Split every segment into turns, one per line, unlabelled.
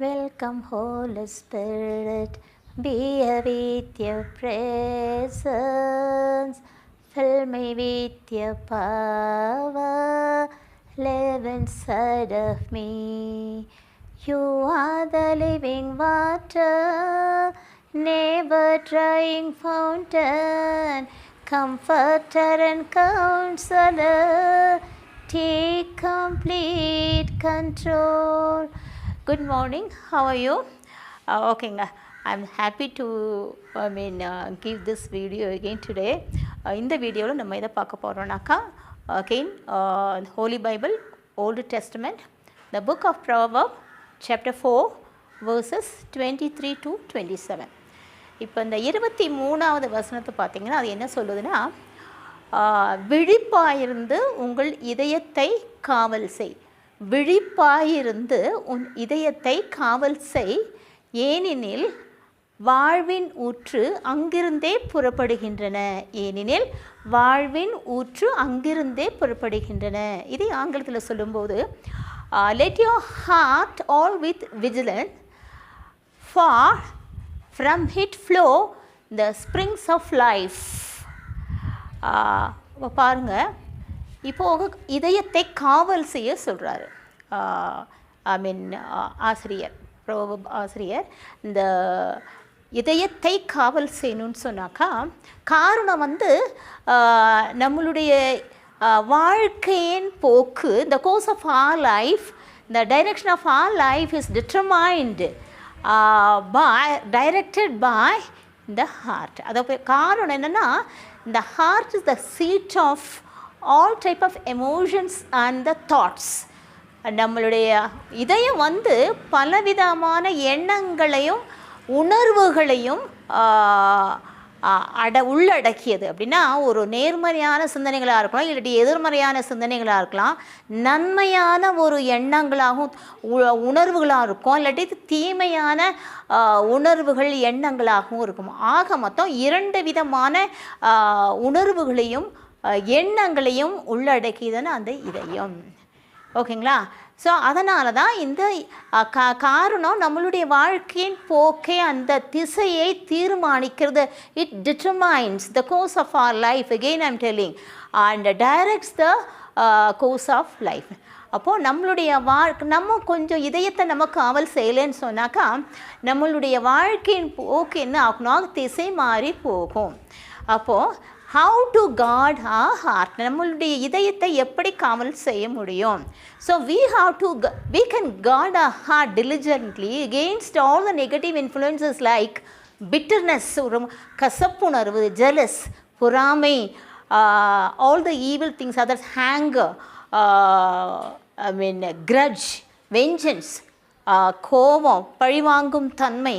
Welcome, Holy Spirit, be with your presence, fill me with your power, live inside of me. You are the living water, never drying fountain, comforter and counselor, take complete control. Good morning, how are you? Okay, I'm happy to give this video again today. இந்த வீடியோவில் நம்ம எதை பார்க்க போகிறோம்னாக்கா again Holy Bible, Old Testament, the book of Proverbs, chapter 4, verses 23 to 27. இப்போ இந்த 23வது வசனத்தை பார்த்தீங்கன்னா அது என்ன சொல்லுதுன்னா, விழிப்பாயிருந்து உங்கள் இதயத்தை காவல் செய். விழிப்பாயிருந்து உன் இதயத்தை காவல் செய், ஏனெனில் வாழ்வின் ஊற்று அங்கிருந்தே புறப்படுகின்றன. ஏனெனில் வாழ்வின் ஊற்று அங்கிருந்தே புறப்படுகின்றன. இதை ஆங்கிலத்தில் சொல்லும்போது let your heart all with vigilance, for from it flow the springs of life. பாருங்க, இப்போது இதயத்தை காவல் செய்ய சொல்கிறாரு ஆசிரியர், ஆசிரியர். இந்த இதயத்தை காவல் செய்யணும்னு சொன்னாக்கா காரணம் நம்மளுடைய வாழ்க்கையின் போக்கு, the course of our life, the direction of our life is determined directed by the heart. அதாவது காரணம் என்னென்னா, the heart is the seat of all type of emotions and the thoughts. நம்மளுடைய இதயம் பலவிதமான எண்ணங்களையும் உணர்வுகளையும் உள்ளடக்கியது. அப்படின்னா ஒரு நேர்மறையான சிந்தனைகளாக இருக்கலாம், இல்லாட்டி எதிர்மறையான சிந்தனைகளாக இருக்கலாம், நன்மையான ஒரு எண்ணங்களாகவும் உணர்வுகளாக இருக்கும், இல்லாட்டி தீமையான உணர்வுகள் எண்ணங்களாகவும் இருக்கும். ஆக மொத்தம் 2 விதமான உணர்வுகளையும் எண்ணங்களையும் உள்ளடக்கியதுன்னு அந்த இதயம். ஓகேங்களா? ஸோ அதனால தான் இந்த காரணம் நம்மளுடைய வாழ்க்கையின் போக்கை, அந்த திசையை தீர்மானிக்கிறது. It determines the course of our life, again I'm telling, and directs the course of life. அப்போது நம்மளுடைய நம்ம கொஞ்சம் இதயத்தை நம்ம காவல் செய்யலைன்னு சொன்னாக்கா நம்மளுடைய வாழ்க்கையின் போக்கு என்ன ஆகணும், திசை மாறி போகும். அப்போது how to guard our heart, நம்மளுடைய இதயத்தை எப்படி காவல் செய்ய முடியும்? So we can guard our heart diligently against all the negative influences like bitterness, கசப்புணர்வு, jealous, பொறாமை, all the evil things, others, anger, grudge, vengeance, கோபம், பழிவாங்கும் தன்மை,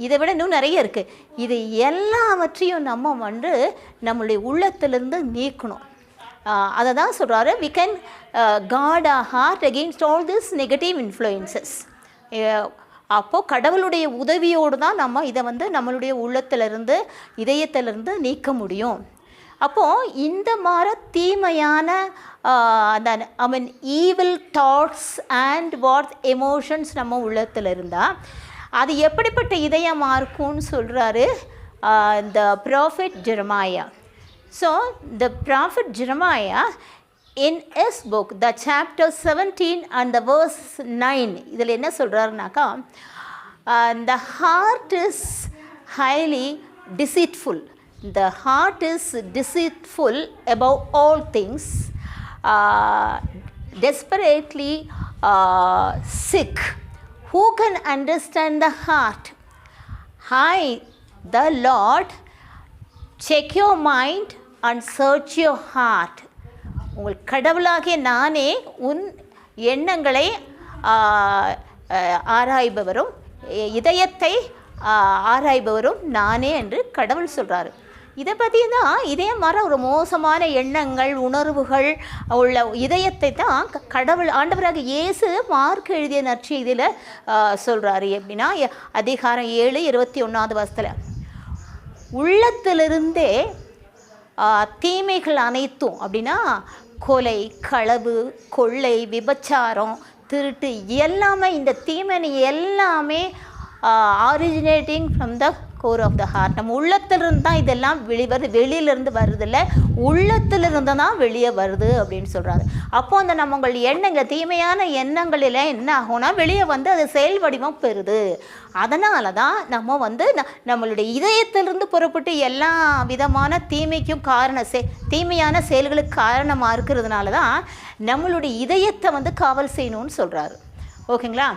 இதை விட இன்னும் நிறைய இருக்குது. இது எல்லாவற்றையும் நம்ம நம்மளுடைய உள்ளத்திலிருந்து நீக்கணும். அதை தான் சொல்கிறாரு, we can guard our heart against all these negative influences. அப்போது கடவுளுடைய உதவியோடு தான் நம்ம இதை நம்மளுடைய உள்ளத்திலிருந்து இதயத்திலிருந்து நீக்க முடியும். அப்போது இந்த மாதிரி தீமையான evil thoughts and what emotions நம்ம உள்ளத்தில் இருந்தால் அது எப்படிப்பட்ட இதயமாக இருக்கும்னு சொல்கிறாரு the prophet Jeremiah. So the prophet Jeremiah in his book, the chapter 17 and the verse 9, இதில் என்ன சொல்கிறாருனாக்கா, the heart is highly deceitful, the heart is deceitful above all things, desperately sick. Who can understand the heart? I, the Lord, check your mind and search your heart. உங்கள் கடவுளாகிய நானே உன் எண்ணங்களை ஆராய்பவரும் இதயத்தை ஆராய்பவரும் நானே என்று கடவுள் சொல்கிறாரு. இதை பற்றி தான் இதே மாதிரி ஒரு மோசமான எண்ணங்கள் உணர்வுகள் உள்ள இதயத்தை தான் கடவுள் ஆண்டவராக இயேசு மார்க் எழுதிய நற்செய்தியில் சொல்கிறாரு. எப்படின்னா அதிகாரம் 7:21 உள்ளத்திலிருந்தே தீமைகள் அனைத்தும், அப்படின்னா கொலை, களவு, கொள்ளை, விபச்சாரம், திருட்டு எல்லாமே, இந்த தீமை எல்லாமே originating from the core of the heart. நம்ம உள்ளத்திலிருந்து தான் இதெல்லாம் வெளியிலேருந்து வருதில்ல, உள்ளத்திலிருந்து தான் வெளியே வருது அப்படின்னு சொல்கிறாரு. அப்போ அந்த நம்மங்கள் எண்ணங்கள், தீமையான எண்ணங்களில் என்ன ஆகும்னா வெளியே வந்து அது செயல் வடிவம் பெறுது. அதனால தான் நம்ம வந்து நம்மளுடைய இதயத்திலிருந்து புறப்பட்டு எல்லா விதமான தீமைக்கும் தீமையான செயல்களுக்கு காரணமாக இருக்கிறதுனால தான் நம்மளுடைய இதயத்தை வந்து காவல் செய்யணும்னு சொல்கிறாரு. ஓகேங்களா?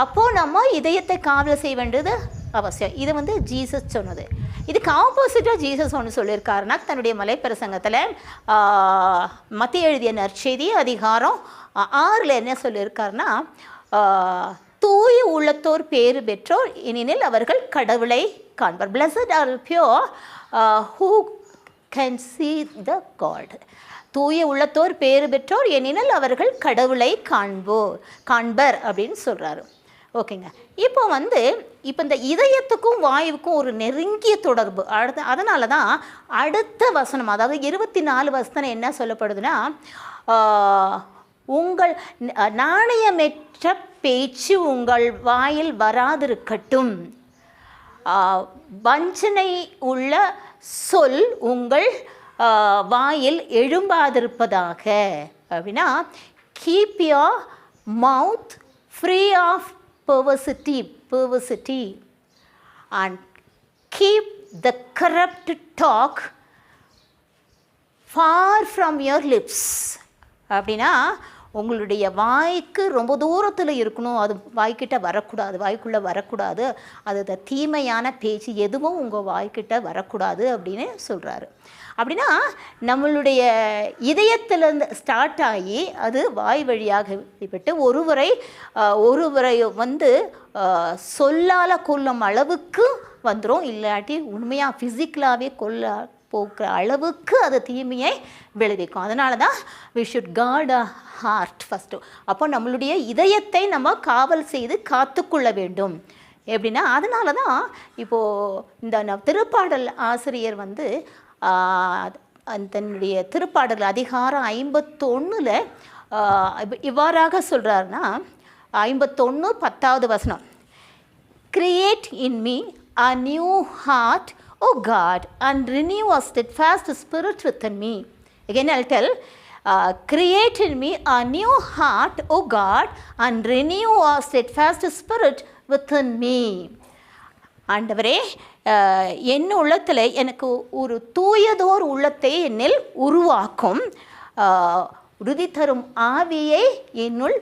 அப்போது நம்ம இதயத்தை காவல் செய்ய வேண்டியது அவசியம். இது வந்து ஜீசஸ் சொன்னது. இதுக்கு ஆப்போசிட்டாக ஜீசஸ் ஒன்று சொல்லியிருக்காருன்னா, தன்னுடைய மலைப்பிரசங்கத்தில் மத்திய எழுதிய நற்செய்தி அதிகாரம் 6 என்ன சொல்லியிருக்காருன்னா, தூய உள்ளத்தோர் பேறு பெற்றோர் ஏனெனில் அவர்கள் கடவுளை காண்பர். Blessed are pure who can see the God. தூய உள்ளத்தோர் பேறு பெற்றோர் ஏனெனில் அவர்கள் கடவுளை காண்பர் அப்படின்னு சொல்கிறாரு. ஓகேங்க. இப்போ இந்த இதயத்துக்கும் வாயுவுக்கும் ஒரு நெருங்கிய தொடர்பு. அதனால தான் அடுத்த வசனம், அதாவது 24 வசனம் என்ன சொல்லப்படுதுன்னா, உங்கள் நாணயமற்ற பேச்சு உங்கள் வாயில் வராதிருக்கட்டும், வஞ்சனை உள்ள சொல் உங்கள் வாயில் எழும்பாதிருப்பதாக. அப்படின்னா, keep your mouth free of perversity and keep the corrupt talk far from your lips. அப்படின்னா உங்களுடைய வாய்க்கு ரொம்ப தூரத்தில் இருக்கணும், அது வாய்க்கிட்ட வரக்கூடாது, வாய்க்குள்ளே வரக்கூடாது, அது தீமையான பேச்சு எதுவும் உங்கள் வாய்க்கிட்ட வரக்கூடாது அப்படின்னு சொல்கிறாரு. அப்படின்னா நம்மளுடைய இதயத்திலேருந்து ஸ்டார்ட் ஆகி அது வாய் வழியாக விட்டு ஒருவரை சொல்லால் கொல்லும் அளவுக்கு வந்துடும். இல்லாட்டி உண்மையாக ஃபிசிக்கலாகவே போக்குற அளவுக்கு அது தீமையை விளைவிக்கும். அதனால தான் we should guard a heart first. அப்போ நம்மளுடைய இதயத்தை நம்ம காவல் செய்து காத்துக்கொள்ள வேண்டும். எப்படின்னா அதனால தான் இப்போது இந்த திருப்பாடல் ஆசிரியர் தன்னுடைய திருப்பாடல் அதிகாரம் 51 இவ்வாறாக சொல்கிறாருன்னா, 51 10வது வசனம், create in me a new heart O God, and renew a steadfast spirit within me. Again I'll tell, create in me a new heart, O God, and renew a steadfast spirit within me. ஆண்டவரே, என் உள்ளத்தில் எனக்கு ஒரு தூயதோர் உள்ளத்தை என்னில் உருவாக்கும், உறுதி தரும் ஆவியை என்னுள்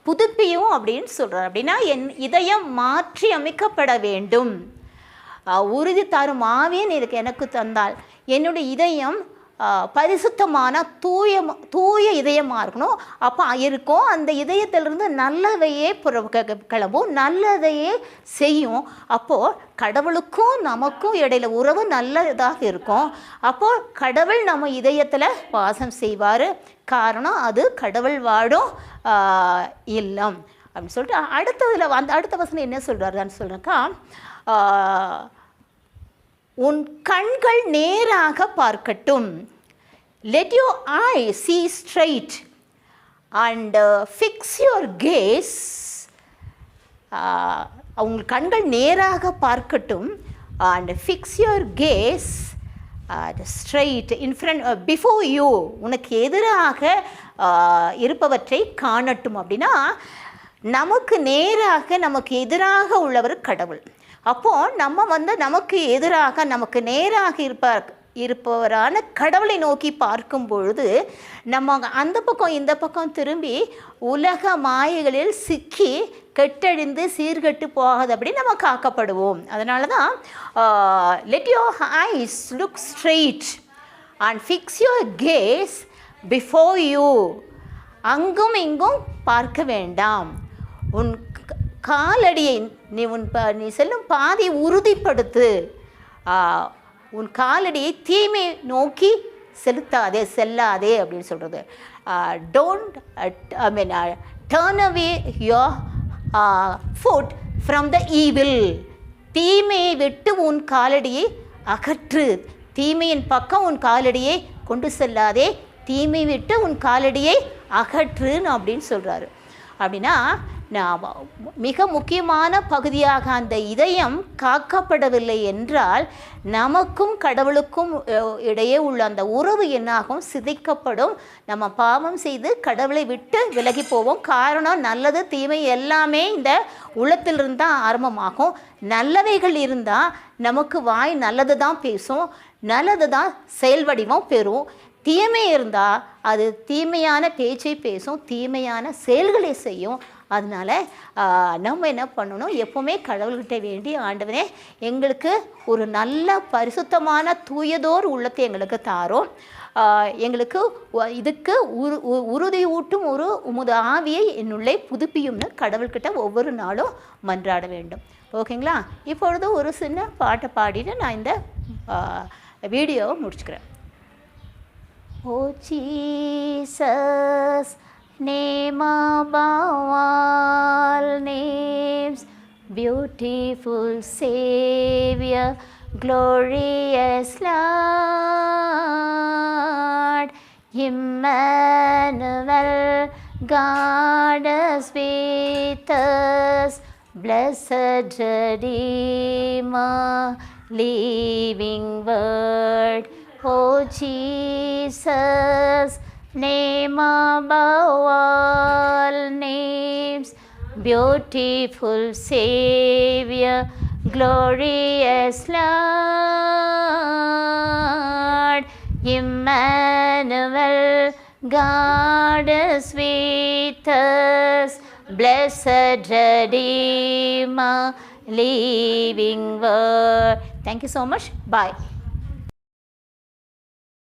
புதுப்பியும் அப்படின்னு சொல்கிறார். அப்படின்னா என் இதயம் மாற்றி அமைக்கப்பட வேண்டும். உறுதி தரும் ஆவியன் எனக்கு தந்தால் என்னுடைய இதயம் பரிசுத்தமான தூய இதயமாக இருக்கணும். அப்போ இருக்கும் அந்த இதயத்திலிருந்து நல்லதையே கிளம்பும், நல்லதையே செய்யும். அப்போது கடவுளுக்கும் நமக்கும் இடையில உறவு நல்லதாக இருக்கும். அப்போது கடவுள் நம்ம இதயத்தில் வாசம் செய்வார். காரணம் அது கடவுள் வாடும் இல்லம் அப்படின்னு சொல்லிட்டு அடுத்ததில் அடுத்த வசனம் என்ன சொல்கிறாருன்னு சொல்கிறேக்கா, உன் கண்கள் நேராக பார்க்கட்டும், let your eyes see straight and fix your gaze. உங்கள் கண்கள் நேராக பார்க்கட்டும் and fix your gaze straight in front before you. உனக்கு எதிராக இருப்பவற்றை காணட்டும். அப்படின்னா நமக்கு நேராக நமக்கு எதிராக உள்ளவர் கடவுள். அப்போது நம்ம நமக்கு எதிராக நமக்கு நேராக இருப்பவரான கடவுளை நோக்கி பார்க்கும் பொழுது நம்ம அந்த பக்கம் இந்த பக்கம் திரும்பி உலக மாயைகளில் சிக்கி கெட்டழிந்து சீர்கெட்டு போகாது அப்படி நம்ம காக்கப்படுவோம். அதனால தான் let your eyes look straight and fix your gaze before you. அங்கும் இங்கும் பார்க்க வேண்டாம். உன் காலடியை நீ செல்லும் பாதை உறுதிப்படுத்து. உன் காலடியை தீமை நோக்கி செல்லாதே அப்படின்னு சொல்கிறது. Don't turn away your food from the evil. தீமையை விட்டு உன் காலடியை அகற்று. தீமையின் பக்கம் உன் காலடியை கொண்டு செல்லாதே, தீமை விட்டு உன் காலடியை அகற்றுன்னு அப்படின்னு சொல்கிறாரு. அப்படின்னா மிக முக்கியமான பகுதியாக அந்த இதயம் காக்கப்படவில்லை என்றால் நமக்கும் கடவுளுக்கும் இடையே உள்ள அந்த உறவு என்னாகும்? சிதைக்கப்படும். நம்ம பாவம் செய்து கடவுளை விட்டு விலகி போவோம். காரணம், நல்லது தீமை எல்லாமே இந்த உள்ளத்திலிருந்து தான் ஆரம்பமாகும். நல்லவைகள் இருந்தால் நமக்கு வாய் நல்லது தான் பேசும், நல்லது தான் செயல் வடிவம் பெறும். தீமை இருந்தால் அது தீமையான பேச்சை பேசும், தீமையான செயல்களை செய்யும். அதனால் நம்ம என்ன பண்ணணும்? எப்போவுமே கடவுள்கிட்ட வேண்டி, ஆண்டவனே எங்களுக்கு ஒரு நல்ல பரிசுத்தமான தூயதோர் உள்ளத்தை எங்களுக்கு தாரும், எங்களுக்கு இதுக்கு உறுதியூட்டும் ஒரு உமது ஆவியை என்னுள்ளே புதுப்பியும்னு கடவுள்கிட்ட ஒவ்வொரு நாளும் மன்றாட வேண்டும். ஓகேங்களா? இப்பொழுது ஒரு சின்ன பாட்டை பாடிட்டு நான் இந்த வீடியோவை முடிச்சுக்கிறேன். ஓ Jesus, name above all names, beautiful Savior, glorious Lord, Emmanuel, God is with us, blessed Redeemer, living Word. Oh Jesus, name above all names, beautiful Savior, glorious Lord, Emmanuel, God is with us, blessed Redeemer, living Word. Thank you so much. Bye.